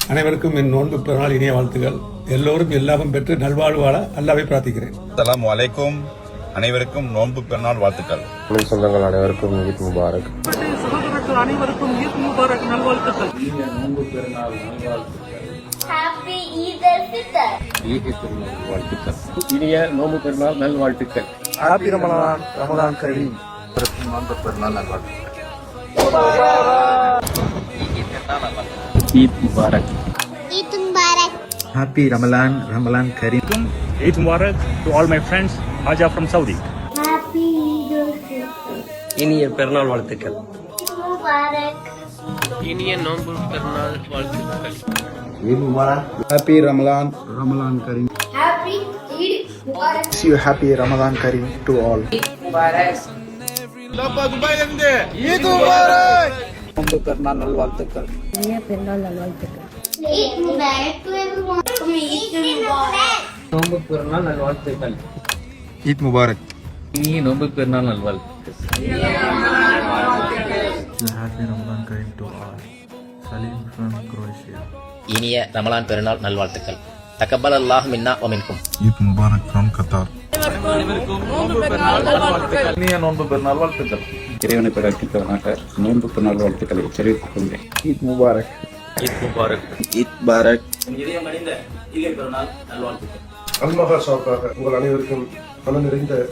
அனைவருக்கும் என் நோன்பு பிறநாள் இனிய வாழ்த்துக்கள். எல்லோரும் எல்லாமும் பெற்று நல்வாழ்வு வாழ அல்லாஹ்வை பிரார்த்திக்கிறேன். அஸ்ஸலாமு அலைக்கும். அனைவருக்கும் நோன்பு பிறநாள் வாழ்த்துக்கள். சொந்தங்கள் அனைவருக்கும் ஈத் முபாரக். சகோதரர்கள் அனைவருக்கும் ஈத் முபாரக் நல்வாழ்த்துக்கள். நோன்பு பிறநாள் நல்வாழ்த்துக்கள். ஹாப்பி ஈத் அல் ஃபித்ர். வாழ்த்துக்கள். இனிய நோன்பு பெருநாள் நல்வாழ்த்துக்கள். ஹாப்பி ரமலான் கரீம். நோன்பு பெருநாள் நல்வாழ்த்துக்கள். ஈத் முபாரக். ஈத் முபாரக். Happy Ramadan Kareem. Eid Mubarak to all my friends, Haja from Saudi. Happy ஈத் அல் ஃபித்ர். இனிய பெருநாள் வாழ்த்துக்கள். ஈத் முபாரக். இனிய நோன்பு பெருநாள் வாழ்த்துக்கள். ஈத் முபாரக். Happy Ramadan Kareem. Happy Eid முபாரக். See you happy Ramadan Kareem to all. நோன்பு பெருநாள் நல்வாழ்த்துக்கள். ஈத் முபாரக் டு எவரிவன். ஈத் முபாரக். நோன்பு பெருநாள் நல்வாழ்த்துக்கள். ஈத் முபாரக். இனிய நோன்பு பெருநாள் நல்வாழ்த்துக்கள். Happy Ramadan Kareem to all. Salim from Croatia. இனிய ரமலான் பெருநாள் நல்வாழ்த்துக்கள். தக்கபல் அல்லாஹ் மின்னா வ மின்கும். ஈத் முபாரக் from Qatar. இனிய நோன்பு பெருநாள் வாழ்த்துக்கள். இறைவனை பிரார்த்தித்தவனாக நோன்பு பெருநாள் வாழ்த்துக்களை தெரிவித்துக் கொள்கிறேன். ஈத் முபாரக். ஈத் முபாரக். ஈத் பாரக். அல்மகா ஷாப்பாக உங்கள் அனைவருக்கும் மனம் நிறைந்த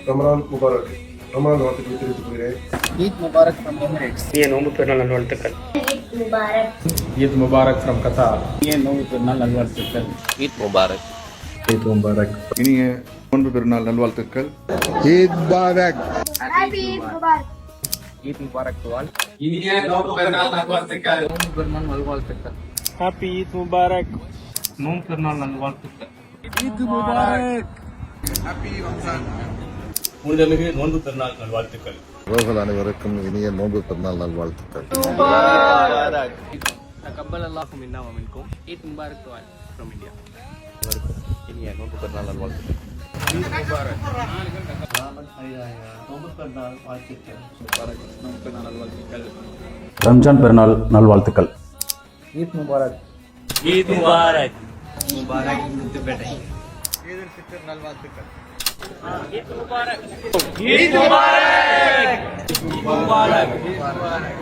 ரமலான் முபாரக் ரமலான் வாழ்த்துக்களை தெரிவித்துக் கொள்கிறேன். Eid Mubarak from Emirates. இனிய நோன்பு பெருநாள் நல்வாழ்த்துக்கள். Eid Mubarak. Eid Mubarak from Qatar. இனிய நோன்பு பெருநாள் நல்வாழ்த்துக்கள். ஈத் முபாரக். ஈத் முபாரக். இனிய நோன்பு பெருநாள் நல்வாழ்த்துக்கள். ஈத் பாரக். Happy Eid Mubarak. Eid Mubarak to all. இனிய நோன்பு பெருநாள் நல்வாழ்த்துக்கள். நோன்பு பெருநாள் நல்வாழ்த்துக்கள். Happy Eid Mubarak. நோன்பு பெருநாள் நல்வாழ்த்துக்கள். ஈத் முபாரக். புனிதமிகு நோன்பு பெருநாள் நல்வாழ்த்துக்கள். உறவுகள் அனைவருக்கும் இனிய நோன்பு பெருநாள் நல்வாழ்த்துக்கள். தக்கபல் அல்லாஹ் மின்னா வ மின்கும். ஈத் முபாரக் டு ஆல் ஃப்ரம் இந்தியா. இனிய நோன்பு பெருநாள் நல்வாழ்த்துக்கள். ரம்ஜான் பெருநாள் நல்வாழ்த்துக்கள். ஈத் முபாரக். ஈத் முபாரக். முபாரக் முத்துப்பேட்டை. ஈத் முபாரக். ஈத் முபாரக். ஈத் முபாரக்.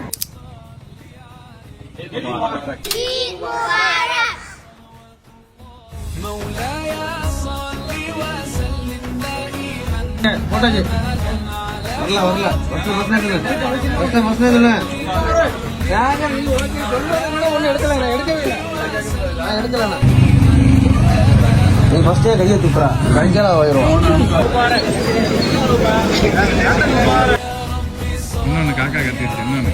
ஃபர்ஸ்டே கையை துப்புறேன் கஞ்சலா போயிடும். இன்னொன்னு காக்கா கத்திடுச்சு. இன்னொன்னு